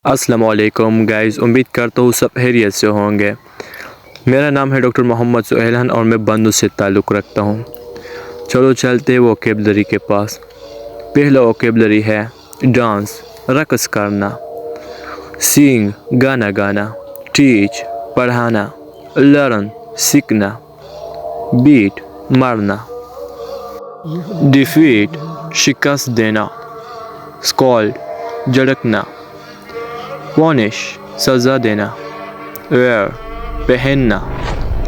السلام علیکم گائز، امید کرتا ہوں سب خیریت سے ہوں گے۔ میرا نام ہے ڈاکٹر محمد سہیل اور میں بندو سے تعلق رکھتا ہوں۔ چلو چلتے ووکیبلری کے پاس۔ پہلا ووکیبلری ہے ڈانس، رقص کرنا، سینگ گانا گانا، ٹیچ پڑھانا، لرن سیکھنا، بیٹ مارنا، ڈیفیٹ شکست دینا، اسکالڈ جھڑکنا، پونش سزا دینا، ویئر پہننا،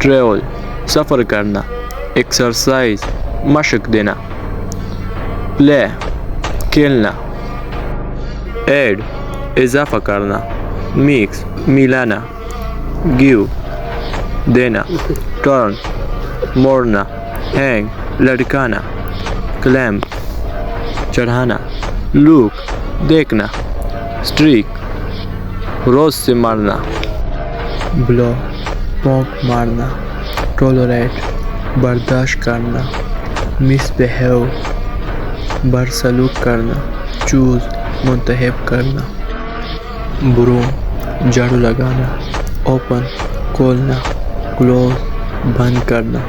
ٹریول سفر کرنا، ایکسرسائز مشق دینا، پلے کھیلنا، ایڈ اضافہ کرنا، میکس ملانا، گیو دینا، ٹرن موڑنا، ہینگ لٹکانا، کلیمب چڑھانا، لوک دیکھنا، اسٹریک روز سے مارنا، بلو پونک مارنا، ٹولریٹ برداشت کرنا، مس بہیو برسلوک کرنا، چوز منتخب کرنا، بروم جھاڑو لگانا، اوپن کھولنا، کلوز بند کرنا،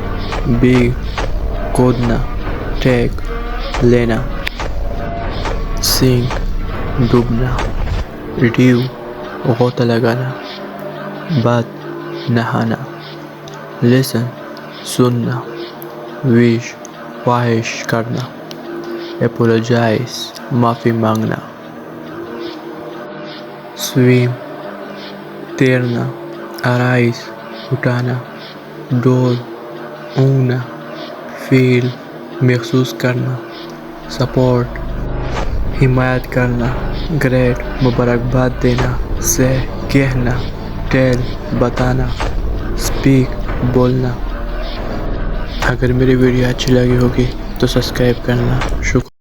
بیگ کودنا، ٹیک لینا، سینک ڈوبنا، ڈیو غوطہ لگانا، بات نہانا، لسن سننا، وش خواہش کرنا، اپولوجائز معافی مانگنا، سویم تیرنا، ارائز اٹھانا، ڈول اونگنا، فیل محسوس کرنا، سپورٹ حمایت کرنا، گریٹ مبارکباد دینا، سے کہنا، ٹیل بتانا، اسپیک بولنا۔ اگر میری ویڈیو اچھی لگی ہوگی تو سبسکرائب کرنا۔ شکریہ۔